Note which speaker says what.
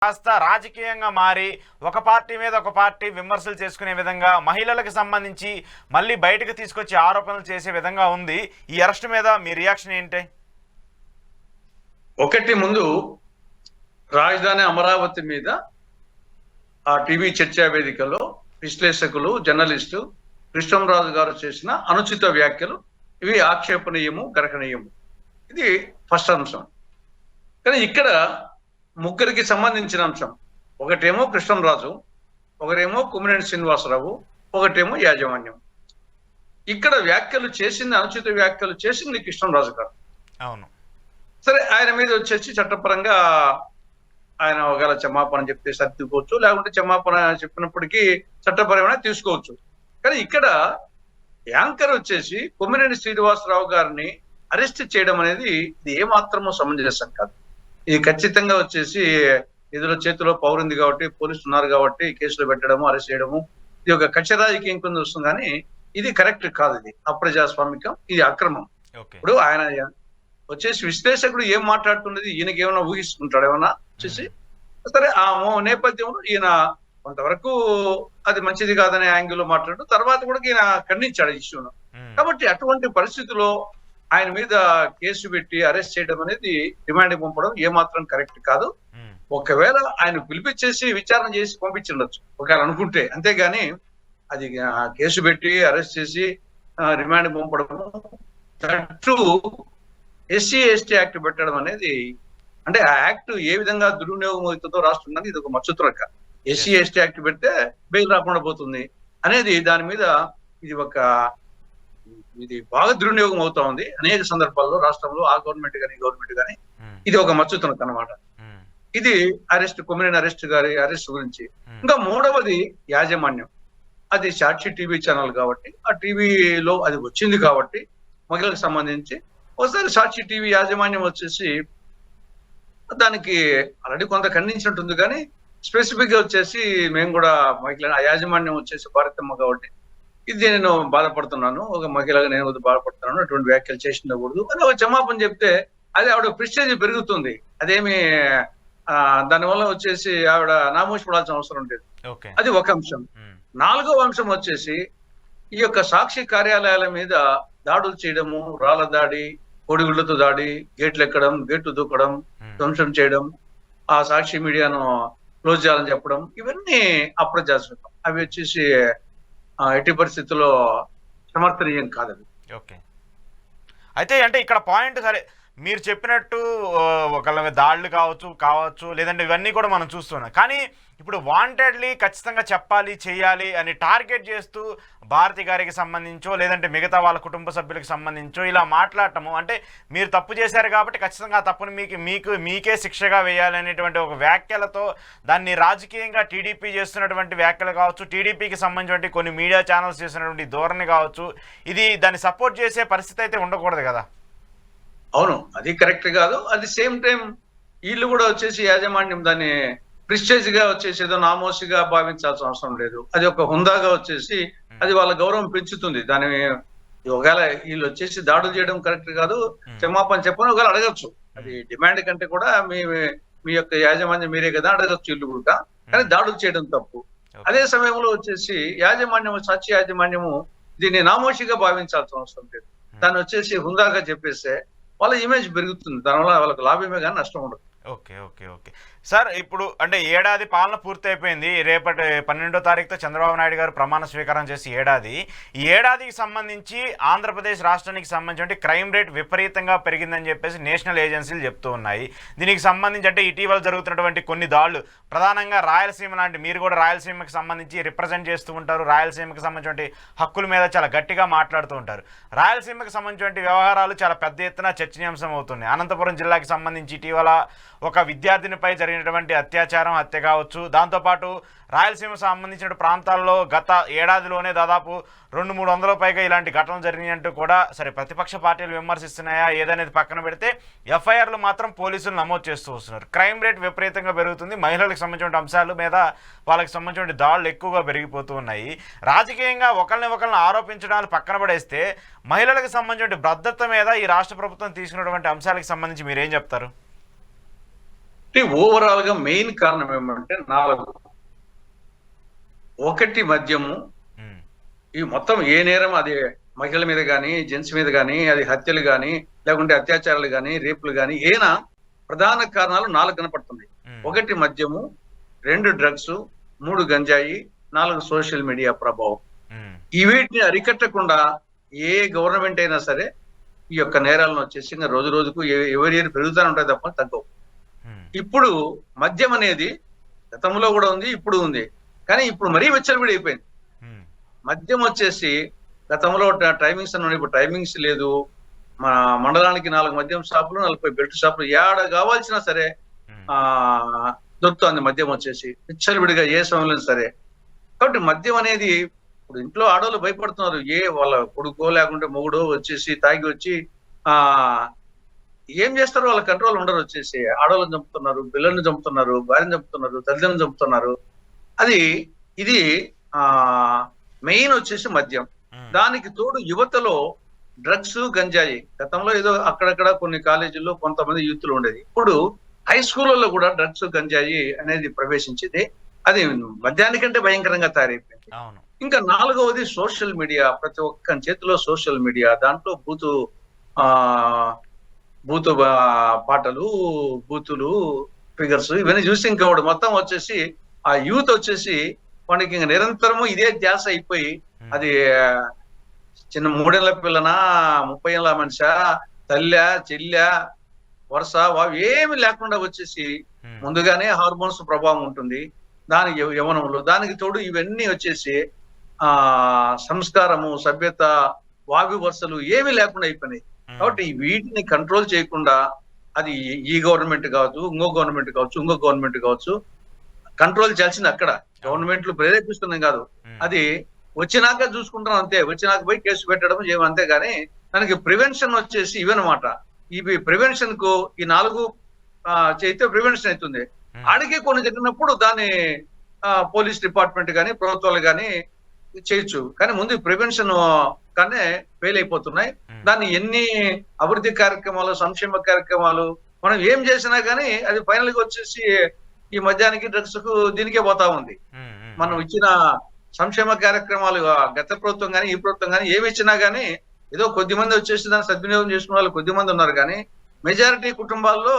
Speaker 1: కాస్త రాజకీయంగా మారి ఒక పార్టీ మీద ఒక పార్టీ విమర్శలు చేసుకునే విధంగా మహిళలకు సంబంధించి మళ్ళీ బయటకు తీసుకొచ్చి ఆరోపణలు చేసే విధంగా ఉంది. ఈ అరెస్ట్ మీద మీ రియాక్షన్ ఏంటి?
Speaker 2: ఒకటి ముందు రాజధాని అమరావతి మీద ఆ టీవీ చర్చా వేదికలో విశ్లేషకులు జర్నలిస్టు కృష్ణంరాజు గారు చేసిన అనుచిత వ్యాఖ్యలు ఇవి ఆక్షేపణీయము, గర్హనీయము. ఇది ఫస్ట్ అంశం. కానీ ఇక్కడ ముగ్గురికి సంబంధించిన అంశం. ఒకటేమో కృష్ణంరాజు, ఒకరేమో కుమ్మినేని శ్రీనివాసరావు, ఒకటేమో యాజమాన్యం. ఇక్కడ వ్యాఖ్యలు చేసింది, అనుచిత వ్యాఖ్యలు చేసింది కృష్ణంరాజు గారు.
Speaker 1: అవును,
Speaker 2: సరే, ఆయన మీద వచ్చేసి చట్టపరంగా ఆయన ఒకవేళ క్షమాపణ చెప్తే సర్దుకోవచ్చు, లేకుంటే క్షమాపణ చెప్పినప్పటికీ చట్టపరమైన తీసుకోవచ్చు. కానీ ఇక్కడ యాంకర్ వచ్చేసి కొమ్మినేని శ్రీనివాసరావు గారిని అరెస్ట్ చేయడం అనేది ఇది ఏమాత్రమూ సమంజసం కాదు. ఇది ఖచ్చితంగా వచ్చేసి ఇదిలో చేతిలో పౌరుంది కాబట్టి, పోలీసులు ఉన్నారు కాబట్టి కేసులు పెట్టడము, అరెస్ట్ చేయడము, ఇది ఒక కక్ష రాజకీయం కింద వస్తుంది. కానీ ఇది కరెక్ట్ కాదు, ఇది అప్రజాస్వామికం, ఇది అక్రమం. ఇప్పుడు ఆయన వచ్చేసి విశ్లేషకుడు ఏం మాట్లాడుతున్నది ఈయనకి ఏమైనా ఊహిస్తుంటాడు ఏమన్నా వచ్చేసి. సరే, ఆ నేపథ్యంలో ఈయన కొంతవరకు అది మంచిది కాదనే యాంగిల్లో మాట్లాడు, తర్వాత కూడా ఈయన ఖండించాడు ఇష్యూను. కాబట్టి అటువంటి పరిస్థితుల్లో ఆయన మీద కేసు పెట్టి అరెస్ట్ చేయడం అనేది, రిమాండ్ పంపడం ఏమాత్రం కరెక్ట్ కాదు. ఒకవేళ ఆయన పిలిపించేసి విచారణ చేసి పంపించుండొచ్చు ఒకవేళ అనుకుంటే, అంతేగాని అది కేసు పెట్టి అరెస్ట్ చేసి రిమాండ్ పంపడము, థర్డ్ ఎస్సీ ఎస్టీ యాక్ట్ పెట్టడం అనేది, అంటే ఆ యాక్ట్ ఏ విధంగా దుర్వినియోగం అవుతుందో రాష్ట్రం ఇది ఒక మచ్చుతురక. ఎస్సీ ఎస్టీ యాక్ట్ పెడితే బెయిల్ రాకుండా పోతుంది అనేది, దాని మీద ఇది బాగా దుర్వినియోగం అవుతా ఉంది అనేక సందర్భాల్లో రాష్ట్రంలో, ఆ గవర్నమెంట్ కానీ ఈ గవర్నమెంట్ కానీ. ఇది ఒక మచ్చుతునక అనమాట. ఇది అరెస్ట్, కొమ్మినేని అరెస్ట్ గురించి. ఇంకా మూడవది యాజమాన్యం. అది సాక్షి టీవీ ఛానల్ కాబట్టి, ఆ టీవీలో అది వచ్చింది కాబట్టి మహిళలకు సంబంధించి ఒకసారి సాక్షి టీవీ యాజమాన్యం వచ్చేసి దానికి ఆల్రెడీ కొంత ఖండించినట్టుంది. కానీ స్పెసిఫిక్ గా వచ్చేసి మేము కూడా మహిళ, ఆ యాజమాన్యం వచ్చేసి భారతమ్మ కాబట్టి ఇది నేను బాధపడుతున్నాను, ఒక మహిళగా నేను బాధపడుతున్నాను, అటువంటి వ్యాఖ్యలు చేసినకూడదు అని ఒక క్షమాపణ చెప్తే అది ఆవిడ ప్రెస్టేజ్ పెరుగుతుంది. అదేమి దానివల్ల వచ్చేసి ఆవిడ నామోషి పడాల్సిన అవసరం లేదు. అది ఒక అంశం. నాలుగవ అంశం వచ్చేసి ఈ యొక్క సాక్షి కార్యాలయాల మీద దాడులు చేయడము, రాళ్ల దాడి, కోడిగుళ్లతో దాడి, గేట్లు ఎక్కడం, గేట్లు దూకడం, ధ్వంసం చేయడం, ఆ సాక్షి మీడియాను క్లోజ్ చేయాలని చెప్పడం, ఇవన్నీ అప్రజాస్వామికం. అవి వచ్చేసి ఎట్టి పరిస్థితుల్లో సమర్థనీయం కాదు.
Speaker 1: ఓకే, అయితే అంటే ఇక్కడ పాయింట్, సరే మీరు చెప్పినట్టు ఒకళ్ళ దాడులు కావచ్చు లేదంటే ఇవన్నీ కూడా మనం చూస్తున్నాం. కానీ ఇప్పుడు వాంటెడ్లీ ఖచ్చితంగా చెప్పాలి, చేయాలి అని టార్గెట్ చేస్తూ భారతి గారికి సంబంధించో లేదంటే మిగతా వాళ్ళ కుటుంబ సభ్యులకు సంబంధించో ఇలా మాట్లాడటము, అంటే మీరు తప్పు చేశారు కాబట్టి ఖచ్చితంగా ఆ తప్పుని మీకే శిక్షగా వేయాలి అనేటువంటి ఒక వ్యాఖ్యలతో దాన్ని రాజకీయంగా టీడీపీ చేస్తున్నటువంటి వ్యాఖ్యలు కావచ్చు, టీడీపీకి సంబంధించినటువంటి కొన్ని మీడియా ఛానల్స్ చేస్తున్నటువంటి ధోరణి కావచ్చు, ఇది దాన్ని సపోర్ట్ చేసే పరిస్థితి అయితే ఉండకూడదు కదా.
Speaker 2: అవును, అది కరెక్ట్ కాదు. అది సేమ్ టైం వీళ్ళు కూడా వచ్చేసి యాజమాన్యం దాన్ని ప్రిస్టేజ్ గా వచ్చేసి ఏదో నామోసిగా భావించాల్సిన అవసరం లేదు. అది ఒక హుందాగా వచ్చేసి అది వాళ్ళ గౌరవం పెంచుతుంది. దాని ఒకవేళ వీళ్ళు వచ్చేసి దాడులు చేయడం కరెక్ట్ కాదు, క్షమాపణ చెప్పని ఒకవేళ అడగచ్చు. అది డిమాండ్ కంటే కూడా మీ యొక్క యాజమాన్యం మీరే కదా అడగచ్చు వీళ్ళు కూడా. కానీ దాడులు చేయడం తప్పు. అదే సమయంలో వచ్చేసి సాక్షి యాజమాన్యము దీన్ని నామోషిగా భావించాల్సిన అవసరం లేదు. దాన్ని వచ్చేసి హుందాగా చెప్పేస్తే వాళ్ళ ఇమేజ్ పెరుగుతుంది, దానివల్ల వాళ్ళకి లాభమే కానీ నష్టం ఉండదు.
Speaker 1: ఓకే ఓకే ఓకే సార్, ఇప్పుడు అంటే ఏడాది పాలన పూర్తయిపోయింది. రేపటి 12వ తారీఖుతో చంద్రబాబు నాయుడు గారు ప్రమాణ స్వీకారం చేసి ఈ ఏడాదికి సంబంధించి ఆంధ్రప్రదేశ్ రాష్ట్రానికి సంబంధించి క్రైమ్ రేట్ విపరీతంగా పెరిగిందని చెప్పేసి నేషనల్ ఏజెన్సీలు చెప్తూ ఉన్నాయి. దీనికి సంబంధించి అంటే ఇటీవల జరుగుతున్నటువంటి కొన్ని దాడులు, ప్రధానంగా రాయలసీమ లాంటి, మీరు కూడా రాయలసీమకి సంబంధించి రిప్రజెంట్ చేస్తూ ఉంటారు, రాయలసీమకి సంబంధించిన హక్కుల మీద చాలా గట్టిగా మాట్లాడుతూ ఉంటారు. రాయలసీమకి సంబంధించిన వ్యవహారాలు చాలా పెద్ద ఎత్తున చర్చనీయాంశం అవుతున్నాయి. అనంతపురం జిల్లాకి సంబంధించి ఇటీవల ఒక విద్యార్థినిపై జరిగినటువంటి హత్య కావచ్చు, దాంతోపాటు రాయలసీమ సంబంధించిన ప్రాంతాల్లో గత ఏడాదిలోనే దాదాపు 200-300 పైగా ఇలాంటి ఘటనలు జరిగినట్టు కూడా, సరే ప్రతిపక్ష పార్టీలు విమర్శిస్తున్నాయా ఏదనేది పక్కన పెడితే ఎఫ్ఐఆర్లు మాత్రం పోలీసులు నమోదు చేస్తూ వస్తున్నారు. క్రైమ్ రేట్ విపరీతంగా పెరుగుతుంది. మహిళలకు సంబంధించిన అంశాల మీద వాళ్ళకి సంబంధించిన దాడులు ఎక్కువగా పెరిగిపోతూ ఉన్నాయి. రాజకీయంగా ఒకరిని ఆరోపించడాలు పక్కన పడేస్తే మహిళలకు సంబంధించిన భద్రత మీద ఈ రాష్ట్ర ప్రభుత్వం తీసుకున్నటువంటి అంశాలకు సంబంధించి మీరేం చెప్తారు?
Speaker 2: అంటే ఓవరాల్ గా మెయిన్ కారణం ఏమంటే 4. ఒకటి మద్యము.
Speaker 1: ఉమ్,
Speaker 2: ఈ మొత్తం ఏ నేరం అది మహిళల మీద కానీ జెంట్స్ మీద కానీ అది హత్యలు కానీ లేకుంటే అత్యాచారాలు కానీ రేపులు కానీ ఏనా ప్రధాన కారణాలు 4 కనపడుతుంది.
Speaker 1: ఉమ్,
Speaker 2: 1 మద్యము, 2 డ్రగ్స్, 3 గంజాయి, 4 సోషల్ మీడియా ప్రభావం.
Speaker 1: ఉమ్,
Speaker 2: ఈ వీటిని అరికట్టకుండా ఏ గవర్నమెంట్ అయినా సరే ఈ యొక్క నేరాలను వచ్చేసి ఇంకా రోజు రోజుకు ఎవరి ఇయర్ పెరుగుతూనే ఉంటాయి తప్ప తగ్గవు.
Speaker 1: ఉమ్,
Speaker 2: ఇప్పుడు మద్యం అనేది గతంలో కూడా ఉంది, ఇప్పుడు ఉంది, కానీ ఇప్పుడు మరీ విచ్చలవిడి అయిపోయింది.
Speaker 1: ఉమ్,
Speaker 2: మద్యం వచ్చేసి గతంలో టైమింగ్స్ అన్న ఇప్పుడు టైమింగ్స్ లేదు. మన మండలానికి 4 మద్యం షాపులు, 40 బెల్ట్ షాపులు, ఏడ కావాల్సినా సరే
Speaker 1: ఉమ్,
Speaker 2: దొరుకుతుంది మద్యం వచ్చేసి విచ్చలవిడిగా ఏ సమయంలో సరే. కాబట్టి మద్యం అనేది ఇప్పుడు ఇంట్లో ఆడవాళ్ళు భయపడుతున్నారు. వాళ్ళ కొడుకో లేకుంటే మొగుడో వచ్చేసి తాగి వచ్చి ఆ ఏం చేస్తారు, వాళ్ళ కంట్రోల్ ఉండరు. వచ్చేసి ఆడవాళ్ళని చంపుతున్నారు, పిల్లల్ని చంపుతున్నారు, భార్యను చంపుతున్నారు, తల్లిదండ్రులను చంపుతున్నారు. ఇది ఆ మెయిన్ వచ్చేసి మద్యం.
Speaker 1: ఉమ్,
Speaker 2: దానికి తోడు యువతలో డ్రగ్స్, గంజాయి. గతంలో ఏదో అక్కడక్కడ కొన్ని కాలేజీల్లో కొంతమంది యూత్లు ఉండేది. ఇప్పుడు హై స్కూళ్ళలో కూడా డ్రగ్స్, గంజాయి అనేది ప్రవేశించింది. అది మద్యానికంటే భయంకరంగా తయారైపోయింది.
Speaker 1: అవును.
Speaker 2: ఇంకా 4వది సోషల్ మీడియా. ప్రతి ఒక్క చేతిలో సోషల్ మీడియా. దాంట్లో ఆ బూతు పాటలు, బూతులు, ఫిగర్స్ ఇవన్నీ చూసి ఇంకా వాడు మొత్తం వచ్చేసి ఆ యూత్ వచ్చేసి వాడికి ఇంకా నిరంతరము ఇదే ధ్యాస అయిపోయి అది చిన్న 3 ఏళ్ల పిల్లనా, 30 ఏళ్ల మనిషా, తల్లా, చెల్లా, వరుస ఏమి లేకుండా వచ్చేసి
Speaker 1: ఉమ్,
Speaker 2: ముందుగానే హార్మోన్స్ ప్రభావం ఉంటుంది దానికి యవనంలో. దానికి తోడు ఇవన్నీ వచ్చేసి సంస్కారము, సభ్యత, వావి వరుసలు ఏమీ లేకుండా అయిపోయినాయి. కాబట్టి వీటిని కంట్రోల్ చేయకుండా అది ఈ గవర్నమెంట్ కావచ్చు, ఇంకో గవర్నమెంట్ కావచ్చు, ఇంకో గవర్నమెంట్ కావచ్చు, కంట్రోల్ చేయాల్సింది అక్కడ. గవర్నమెంట్లు ప్రేరేపిస్తున్నాం కాదు, అది వచ్చినాక చూసుకుంటాం అంతే. వచ్చినాక పోయి కేసు పెట్టడం చేయడం అంతే. కానీ దానికి ప్రివెన్షన్ వచ్చేసి ఇవన్నమాట. ఇవి ప్రివెన్షన్ కు ఈ 4 చేస్తే ప్రివెన్షన్ అవుతుంది. ఆడికి కొన్ని జరిగినప్పుడు దాన్ని పోలీస్ డిపార్ట్మెంట్ కానీ ప్రభుత్వాలు కానీ చేయొచ్చు. కానీ ముందు ప్రివెన్షన్ కానీ ఫెయిల్ అయిపోతున్నాయి. దాన్ని ఎన్ని అభివృద్ధి కార్యక్రమాలు, సంక్షేమ కార్యక్రమాలు మనం ఏం చేసినా కానీ అది ఫైనల్ గా వచ్చేసి ఈ మద్యానికి, డ్రగ్స్ కు దీనికే పోతా ఉంది. మనం ఇచ్చిన సంక్షేమ కార్యక్రమాలు గత ప్రభుత్వం కానీ ఈ ప్రభుత్వం కానీ ఏమి ఇచ్చినా కానీ ఏదో కొద్ది మంది వచ్చేసి దాన్ని సద్వినియోగం చేసుకునే వాళ్ళు కొద్ది మంది ఉన్నారు. కానీ మెజారిటీ కుటుంబాల్లో